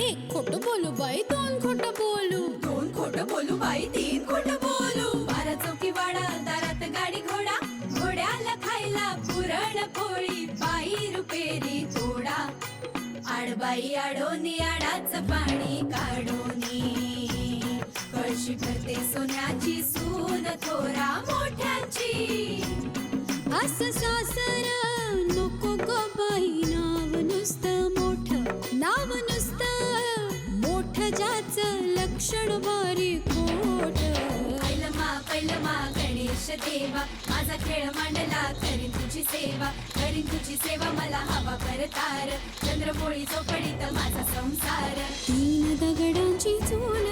एक खोटं बोलू बाई दोन खोटं बोलू, दोन खोटं बोलू बाई तीन खोटं बोलू. बारा चौकी वाडा दारात गाडी घोडा, घोड्याला खायला पुरण पोळी, बाई रुपेरी थोडा. आडबाई आडोनी आडाचं पाणी काढोनी, कळशी भरते सोन्याची सून थोरा मोठ्याची. असं सासर नको ग बाई, नाव नुसतं मोठं, नाव नुसतं मोठं ज्याचं लक्षण भारी खोट. पैलमा गणेश देवा, माझा खेळ मांडला करीन तुझी सेवा, करीन तुझी सेवा मला हवा करतार, चंद्रपोळी चौकडीत माझा संसार. तीन दगडांची चूल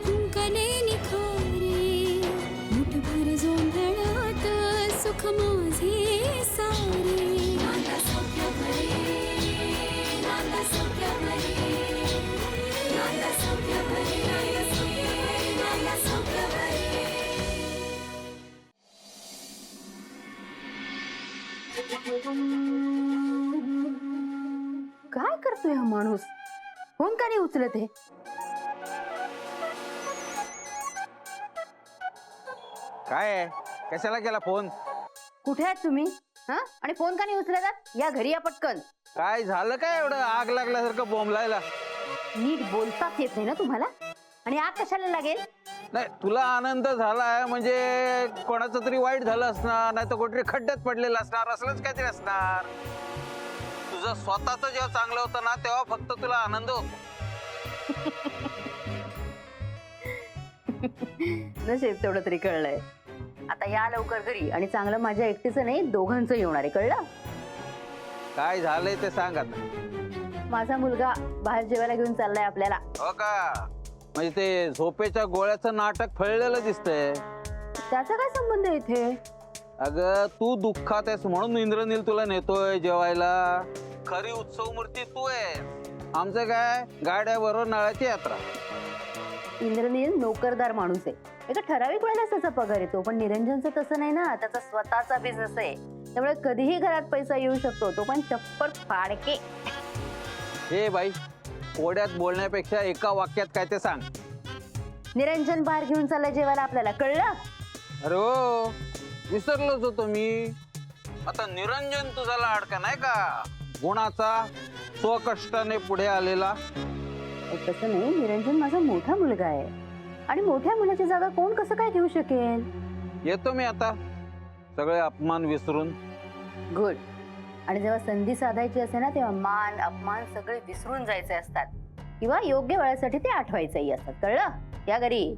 फुंकणे निखारे, मुठभर जोंधळात सुख माझे सारे. नांदा सौख्य भरे, नांदा सौख्य भरे, नांदा सौख्य भरे, नांदा सौख्य भरे. काय करतोय हा माणूस? फोन का नाही उचलत आहे? काय आहे? कशाला केला फोन? कुठे आहेत तुम्ही? हा, आणि फोन का नाही उचलत? या घरी या पटकन. काय झालं काय एवढं आग लागल्यासारखं बोंबलायला? नीट बोलताच येत नाही ना तुम्हाला? आणि आग कशाला लागेल? नाही तुला आनंद झालाय म्हणजे कोणाचं तरी वाईट झालं असणार, नाही तर कुठे खड्ड्यात पडलेलं असणार, असलंच काहीतरी असणार. तुझं स्वतःच जेव्हा चांगलं होतं ना तेव्हा फक्त तुला आनंद होतो. नसेल तेवढं तरी कळलंय. आता या लवकर घरी, आणि चांगलं माझ्या एकटीचं नाही दोघांचं येणार आहे, कळलं? काय झालंय ते सांग आता. माझा मुलगा बाहेर जेवायला घेऊन चाललाय आपल्याला. हो का? म्हणजे ते झोपेच्या गोळ्याचं नाटक फळलेलं दिसतंय. त्याचा काय संबंध आहे इथे? अगं तू दुःखात आहेस म्हणून इंद्रनील तुला नेतोय जेवायला. खरी उत्सव मूर्ती तू आहे. आमचं काय गाड्याबरोबर नळाची यात्रा. इंद्रनील नोकरदार माणूस आहे, एका ठराविक वेळेलाच त्याचा पगार येतो. पण निरंजनचं तसं नाही ना, त्याचा स्वतःचा बिझनेस आहे, त्यामुळे कधीही घरात पैसा येऊ शकतो, तो पण चप्पल फाडके. हे बाई, कोड्यात बोलण्यापेक्षा एका वाक्यात काय ते सांग. निरंजन बाहेर घेऊन चाललाय जेवायला आपल्याला, कळलं? अरे हो, विसरलोच होतो मी. आता निरंजन तुझा लाडका नाही का, गुणाचा, स्वकष्टाने पुढे आलेला. तसं नाही, निरंजन माझा मोठा मुलगा आहे, आणि मोठ्या मुलाची जागा कोण कसं काय घेऊ शकेल? येतो मी आता सगळे अपमान विसरून. गुड. आणि जेव्हा संधी साधायची असते ना, तेव्हा मान अपमान सगळे विसरून जायचे असतात, किंवा योग्य वेळेसाठी ते आठवायचंही असतात, कळलं? या घरी.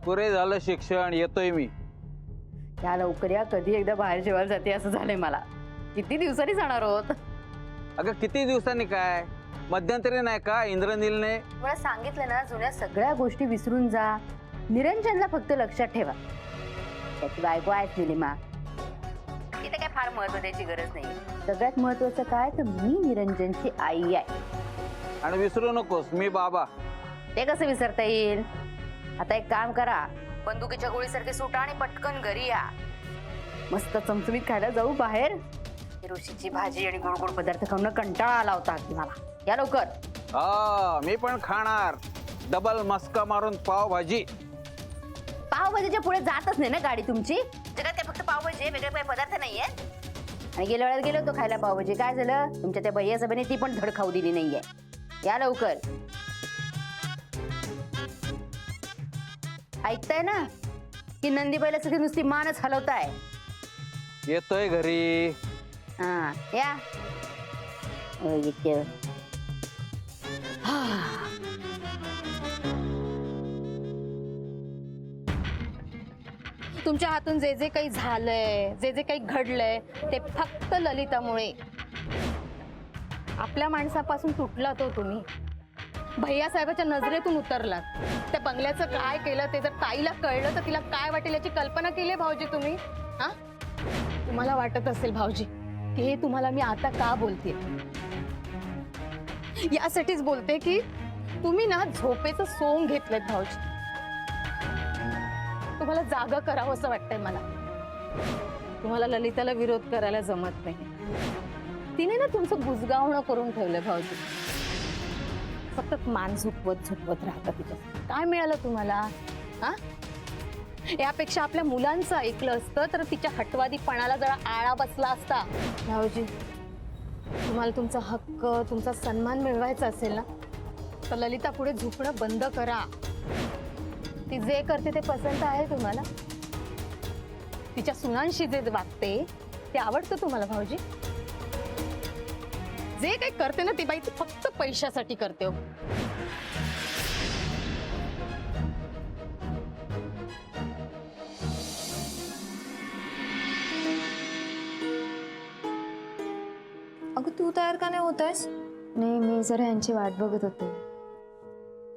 पुरे झालं शिक्षण, येतोय मी. या लवकर या, कधी एकदा बाहेर जेवायला जाते असं झालंय मला. किती दिवसांनी जाणार आहोत? अगं किती दिवसांनी काय, मध्यंतरी नाही का इंद्रनीलने मला सांगितलं ना, जुन्या सगळ्या गोष्टी विसरून जा, निरंजनला फक्त लक्षात ठेवा. त्याची बायको आहेत निलिमा, तिथे काय फार महत्व द्यायची गरज नाही. सगळ्यात महत्वाचं काय, तर मी निरंजनची आई आहे. आणि विसरू नकोस मी बाबा. ते कसं विसरता येईल? आता एक काम करा, बंदुकीच्या गोळीसारखे सुटा आणि पटकन घरी या. मस्त चमचमीत खायला जाऊ बाहेर. ऋषीची भाजी आणि गोड गोड पदार्थ खाऊन कंटाळा आला होता अगदी मला. या लवकर. हा, मी पण खाणार. डबल मस्का मारून पावभाजी. पावभाजीच्या पुढे जातच नाही ना गाडी तुमची. जगात काय फक्त पावभाजी, वेगळे काही पदार्थ नाहीये. आणि गेल्या वेळेला गेलो होतो खायला पावभाजी, काय झालं? तुमच्या त्या भैया सभेने ती पण धड खाऊ दिली नाहीये. या लवकर. ऐकताय ना, की नंदीबाईला सगळी नुसती मानच हलवताय. येतोय घरी. हा या. तुमच्या हातून जे जे काही झालंय, जे जे काही घडलंय, ते फक्त ललितामुळे. आपल्या माणसापासून तुटला तो तुम्ही, भैया साहेबाच्या नजरेतून उतरलात. त्या बंगल्याचं काय केलं ते जर ताईला कळलं तर तिला काय वाटेल याची कल्पना केली भाऊजी तुम्ही? हा, तुम्हाला वाटत असेल भाऊजी की हे तुम्हाला मी आता का बोलते, यासाठीच बोलते की तुम्ही ना झोपेचं सोंग घेतलेत भाऊजी. तुम्हाला जागा करावं असं वाटतंय मला. तुम्हाला ललिताला विरोध करायला जमत नाही. तिने ना तुमचं बुजगावणं करून ठेवलंय भाऊजी. फक्त मान झुकवत झुकवत राहता तिच्या. काय मिळालं तुम्हाला? हा, यापेक्षा आपल्या मुलांचं ऐकलं असतं तर तिच्या हटवादीपणाला जरा आळा बसला असता. भाऊजी, तुम्हाला तुमचा हक्क, तुमचा सन्मान मिळवायचा असेल ना, तर ललिता पुढे झुकणं बंद करा. ती जे करते ते पसंत आहे तुम्हाला? तिच्या सुनांशी जे वागते ते आवडतं तुम्हाला भाऊजी? जे काही करते ना ती बाई ती फक्त पैशासाठी करते. अगं तू तयार का नाही होत आहेस? नाही, मी जरा यांची वाट बघत होते.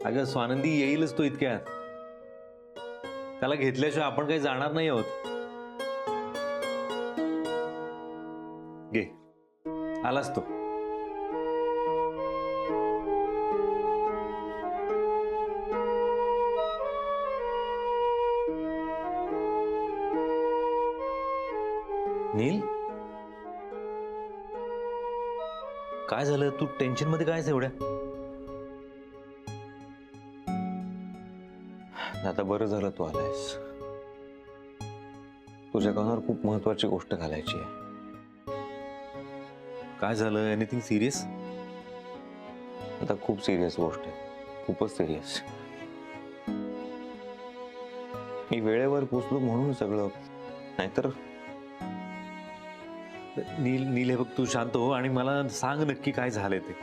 अगं स्वानंदी येईलच तो इतक्यात. त्याला घेतल्याशिवाय आपण काही जाणार नाही आहोत. घे, आलाच तो. नील, काय झालं? तू टेन्शन मध्ये काय एवढ्या? आता बरं झालं तू आलायस. तुझ्या कानावर खूप महत्वाची गोष्ट घालायची आहे. काय झालं? Anything serious? आता खूप सिरियस गोष्ट आहे, खूपच सिरियस. मी वेळेवर पोचलो म्हणून सगळं, नाहीतर नील, नील हे बघ, तू शांत हो आणि मला सांग नक्की काय झालंय ते.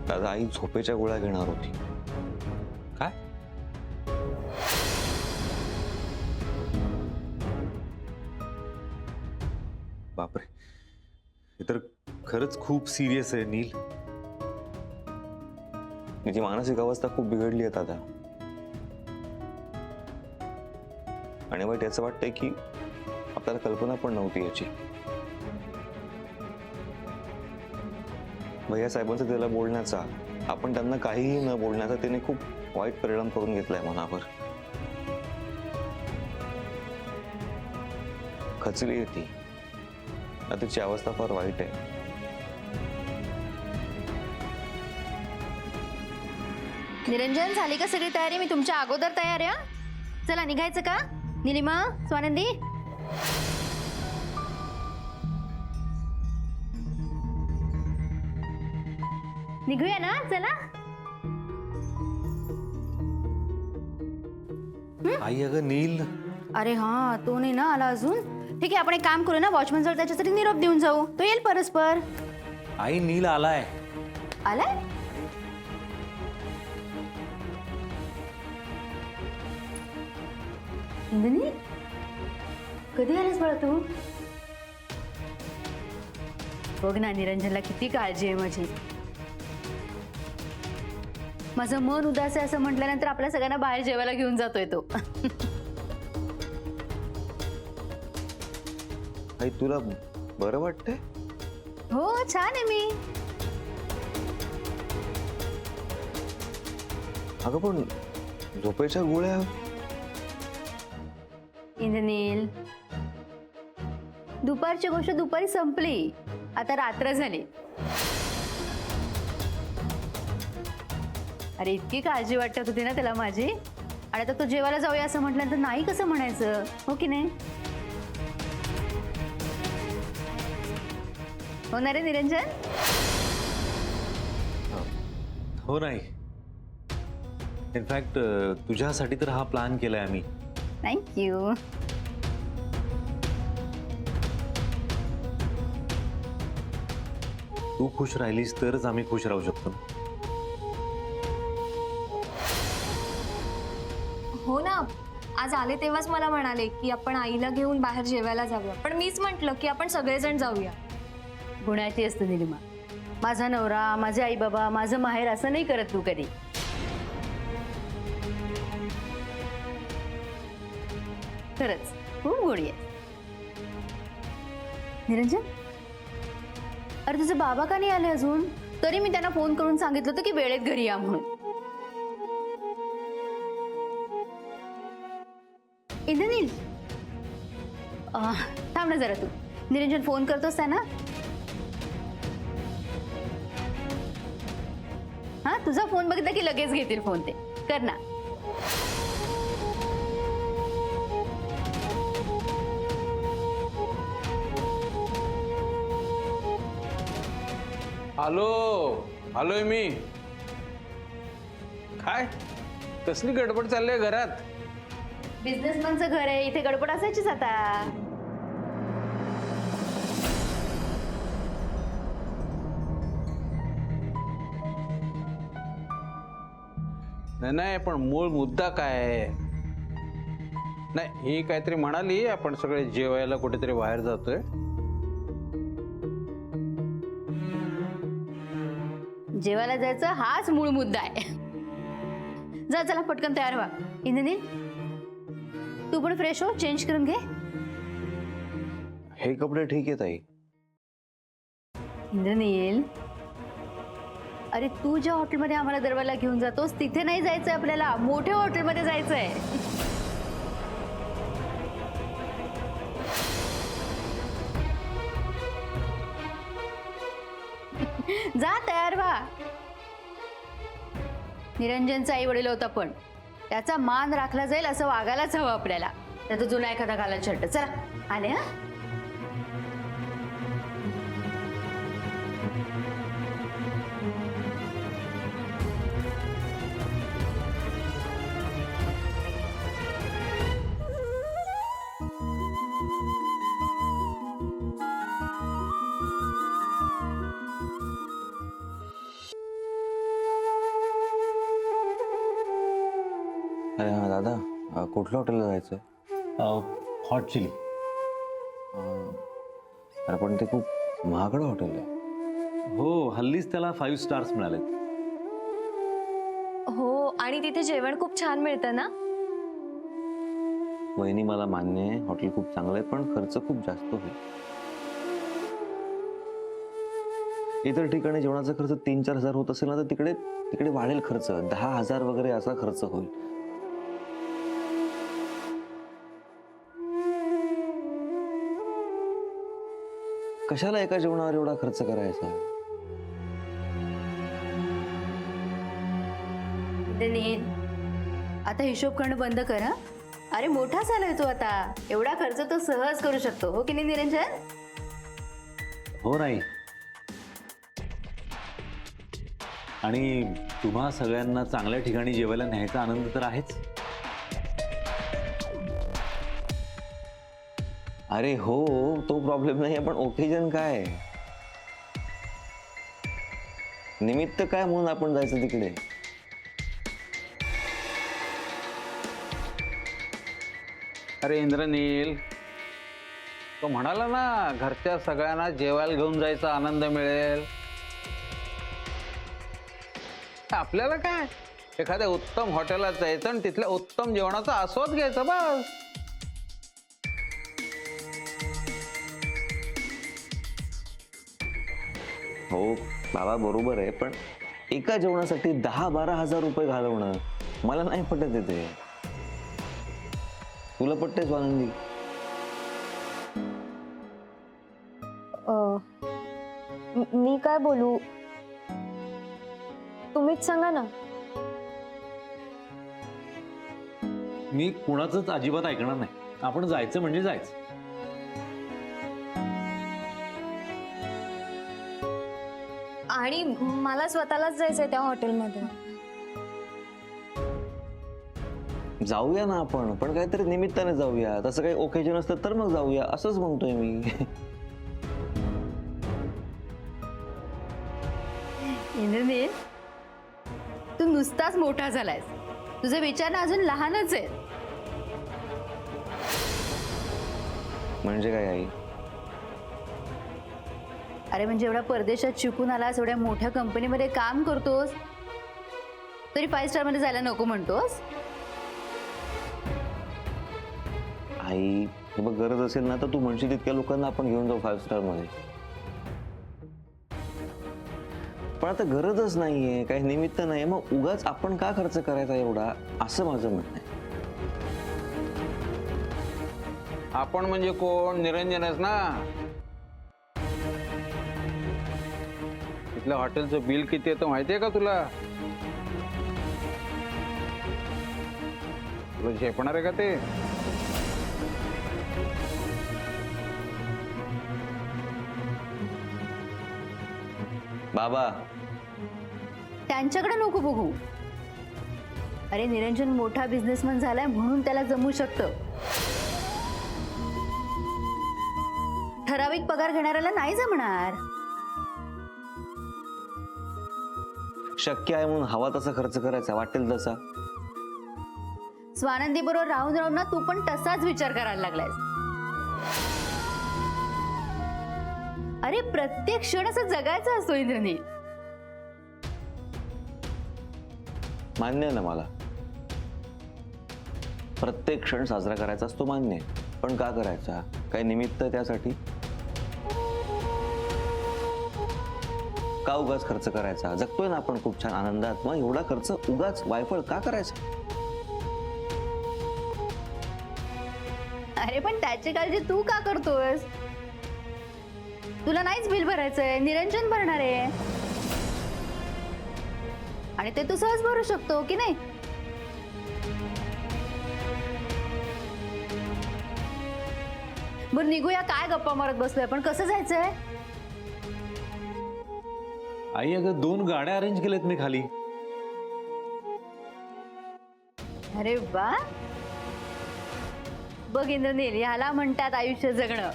दादा, आई झोपेच्या गोळ्या घेणार होती. काय? बापरे, हे तर खरंच खूप सिरियस आहे नील. तिची मानसिक अवस्था खूप बिघडली आहे दादा. आणि वाईट याचं वाटतंय की आपल्याला कल्पना पण नव्हती याची. भैया साहेबांचा त्याला बोलण्याचा, आपण त्यांना काहीही न बोलण्याचा त्याने खूप वाईट परिणाम करून घेतलाय मनावर. खचली आहे ती. तिची अवस्था फार वाईट आहे. निरंजन, झाली का सगळी तयारी? मी तुमच्या अगोदर तयार आहे. चला निघायचं का? निलिमा, स्वानंदी, निघूया ना? चला. आई, अगं नील. अरे हा, तो नाही ना आला अजून. ठीक आहे, आपण एक काम करू ना, वॉचमन जवळ त्याच्यासाठी निरोप देऊन जाऊ. तो येईल परस्पर. आई, नील आलाय. आलाय? इंद्रनील, कधी आलीस बाळा तू? बघ ना, निरंजनला किती काळजी आहे माझी. माझं मन उदास आहे असं म्हटल्यानंतर आपल्या सगळ्यांना बाहेर जेवायला घेऊन जातोय तो. आई, तुला बरं वाटतंय? हो, छान आहे मी. अगं पण झोपेच्या गोळ्या. इंद्रनील, दुपारची गोष्ट दुपारी संपली. आता रात्र झाली. अरे इतकी काळजी वाटत होती ना त्याला माझी. आणि आता तो जेवायला जाऊया असं म्हटल्यानंतर नाही कसं म्हणायचं, हो की नाही? हो ना रे निरंजन? हो नाही, इनफॅक्ट तुझ्यासाठी तर हा प्लॅन केलाय आम्ही. थँक्यू. तू खुश राहिलीस तरच आम्ही खुश राहू शकतो. हो ना, आज आले तेव्हाच मला म्हणाले की आपण आईला घेऊन बाहेर जेवायला जाऊया. पण मीच म्हटलं की आपण सगळेजण जाऊया. गुणाची असते निलिमा. माझा नवरा, माझे आई बाबा, माझं माहेर असं नाही करत तू कधी. खरंच खूप गोडी आहे. निरंजन, अरे तुझे बाबा का नाही आले अजून? तरी मी त्यांना फोन करून सांगितलं होतं की वेळेत घरी या म्हणून. इंद्रनील, थांब ना जरा तू. निरंजन फोन करतोस ना? हा, तुझा फोन बघितला की लगेच घेतील फोन. ते कर ना. आलो आलोय मी. काय कसली गडबड चालली आहे घरात? बिझनेसमॅनचं घर आहे, इथे गडबड असायचीच आता. नाही पण मूळ मुद्दा काय आहे? नाही, ही काहीतरी म्हणाली आपण सगळे जेवायला कुठेतरी बाहेर जातोय. जेवायला जायचं हाच मूळ मुद्दा आहे. जा चला पटकन तयार व्हा. इंद्रनील तू पण फ्रेश हो, चेंज करून घे. हे कपडे ठीक आहे ताई. इंद्रनील, अरे तू ज्या हॉटेलमध्ये आम्हाला दरबारला घेऊन जातोस तिथे नाही जायचंय आपल्याला, मोठ्या हॉटेलमध्ये जायचंय. जा तयार व्हा. निरंजनचा आई वडील होता, पण त्याचा मान राखला जाईल असं वागायलाच हवं आपल्याला. त्याचा जुना एखादा घालायला शर्ट. चला आले. हा, अरे हा दादा, कुठल्या हॉटेलला जायचंय? Hot chilli. अरे पण ते खूप महागडं हॉटेल आहे. हो, हल्लीच त्याला 5 स्टार्स मिळालेत. हो, आणि तिथे जेवण खूप छान मिळतं ना. वहिनी मला मान्य आहे, हॉटेल खूप चांगलं आहे, पण खर्च खूप जास्त होईल. इतर ठिकाणी जेवणाचा खर्च 3-4 हजार होत असेल ना, तर तिकडे तिकडे वाढेल खर्च. 10,000 वगैरे असा खर्च होईल. कशाला एका जेवणावर एवढा खर्च करायचा? इंद्रनील, आता हिशोब करणं बंद कर. हा, अरे मोठा झालाय तू आता. एवढा खर्च तो सहज करू शकतो, हो की नाही निरंजन? हो नाही, आणि तुम्हा सगळ्यांना चांगल्या ठिकाणी जेवायला न्यायचा आनंद तर आहेच. अरे हो, तो प्रॉब्लेम नाही, पण ओकेजन काय, निमित्त काय म्हणून आपण जायचं तिकडे? अरे इंद्रनील, तो म्हणाला ना घरच्या सगळ्यांना जेवायला घेऊन जायचा आनंद मिळेल. आपल्याला काय, एखाद्या उत्तम हॉटेलात जायचं आणि तिथल्या उत्तम जेवणाचा आस्वाद घ्यायचा बस. हो बाबा, बरोबर आहे, पण एका जेवणासाठी 10-12 हजार रुपये घालवणं मला नाही पटत येते. तुला पटते स्वानंदी? मी काय बोलू, तुम्हीच सांगा ना. मी कुणाचंच अजिबात ऐकणार नाही. आपण जायचं म्हणजे जायचं. आणि मला स्वतःलाच जायचंय त्या हॉटेलमध्ये. जाऊया ना आपण, पण काहीतरी निमित्ताने जाऊया. तसं काही ओकेजन असतं तर मग जाऊया, असंच म्हणतोय मी. इंद्रनील, तू नुसताच मोठा झालायस, तुझे विचार ना अजून लहानच आहेत. म्हणजे काय आई? अरे म्हणजे एवढा परदेशात शिकून आलास, एवढ्या मोठ्या कंपनीमध्ये काम करतोस, तरी 5 स्टार मध्ये जायला नको म्हणतोस? आई हे बघ, गरज असेल ना तर तू म्हणशील तितक्या लोकांना आपण घेऊन जाऊ 5 स्टार मध्ये. पण आता गरजच नाहीये, काही निमित्त नाही, मग उगाच आपण का खर्च करायचा एवढा, असं माझं म्हणणं आहे. आपण म्हणजे कोण? निरंजनच ना. इथल्या हॉटेलचं बिल किती येतं माहितीये का तुला? तुला झेपणार आहे का ते? बाबा, त्यांच्याकडे नको बघू. अरे निरंजन मोठा बिझनेसमॅन झालाय म्हणून त्याला जमू शकतं. ठराविक पगार घेणाऱ्याला नाही जमणार. शक्य आहे म्हणून हवा तसा खर्च करायचा, वाटेल तसा. स्वानंदी बरोबर राहून राहून ना तू पण तसाच विचार करायला लागलायस. अरे प्रत्येक क्षण असं जगायचा असतो इंद्रनील. मान्य आहे ना मला, प्रत्येक क्षण साजरा करायचा असतो, मान्य आहे. पण का करायचा? काही निमित्त आहे त्यासाठी? का उगाच खर्च करायचा? जगतोय ना आपण खूप छान आनंदात, मग एवढा खर्च उगाच वायफळ का करायचा? अरे पण त्याची काळजी तू का करतोयस? तुला नाहीच बिल भरायचंय, निरंजन भरणार आहे. आणि ते तू सहज भरू शकतो की नाही? बरं निघूया, काय गप्पा मारत बसलोय आपण? कसं जायचंय? आई अगं 2 गाड्या अरेंज केल्यात मी खाली. अरे वा, बघ इंद्रनील, ह्याला म्हणतात आयुष्य जगणं.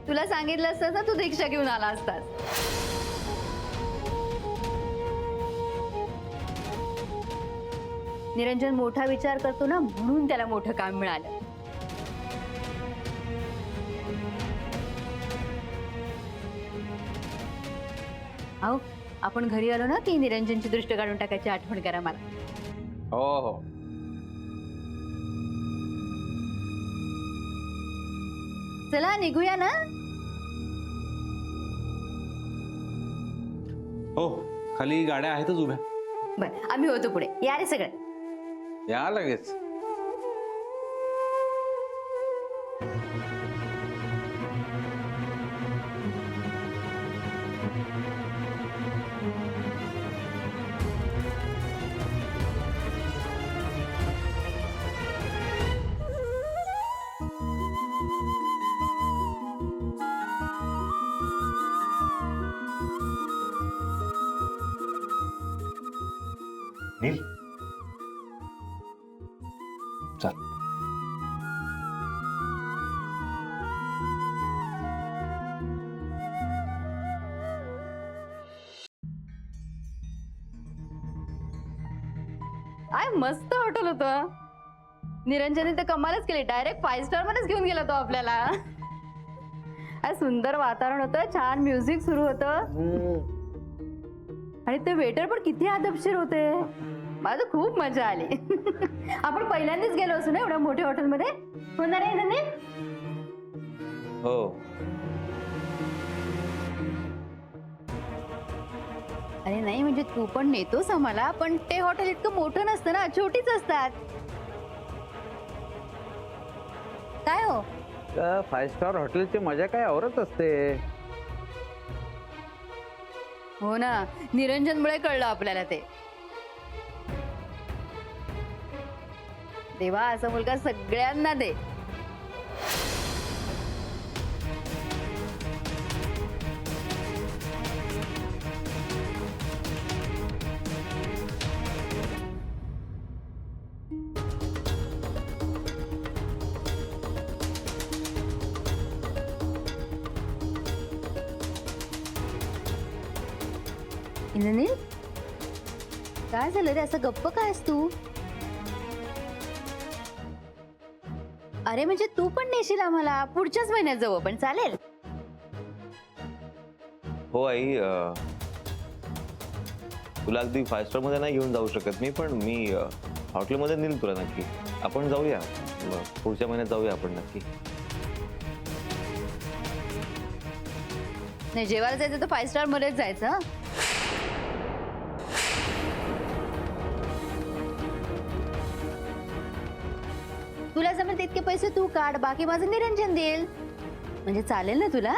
तुला सांगितलं असतं ना, तू रिक्षा घेऊन आला असतास. निरंजन मोठा विचार करतो ना म्हणून त्याला मोठं काम मिळालं. अहो आपण घरी आलो ना की निरंजनची दृष्ट काढून टाकायची आठवण करा मला. हो हो. चला निघूया ना. हो, खाली गाड्या आहेतच उभ्या. बर आम्ही होतो पुढे. या रे सगळे. या लगेच. नील चल. काय मस्त हॉटेल होतं. निरंजनने तर कमालच केली. डायरेक्ट 5 स्टार मध्येच घेऊन गेला तो आपल्याला. काय सुंदर वातावरण होतं, छान म्युझिक सुरू होतं आणि ते वेटर पण किती आदबशीर होते. मला तर खूप मजा आली. आपण पहिल्यांदाच गेलो असू ना एवढ्या मोठ्या हॉटेलमध्ये. होणार आहे ना? हो. अरे नाही म्हणजे तू पण नेतोस आम्हाला, पण ते हॉटेल इतकं मोठं नसतं ना, छोटीच असतात. काय हो 5 स्टार हॉटेलची मजा काय औरच असते. हो ना, निरंजनमुळे कळलं आपल्याला ते. देवा असा मुलगा सगळ्यांना दे. इंद्रनील काय झालं रे, असं गप्प काय आहेस तू? अरे म्हणजे तू पण नेशील आम्हाला. पुढच्याच महिन्यात जाऊ आपण, चालेल? हो आई, तुला अगदी 5 स्टार मध्ये नाही घेऊन जाऊ शकत मी, पण मी हॉटेलमध्ये नेईल तुला नक्की. आपण जाऊया, पुढच्या महिन्यात जाऊया आपण नक्की. नाही जेवायला जायचं तर 5 स्टार मध्येच जायचं. हं? तुला जमेल तितके पैसे तू काढ, बाकी माझं निरंजन देईल. म्हणजे चालेल ना तुला?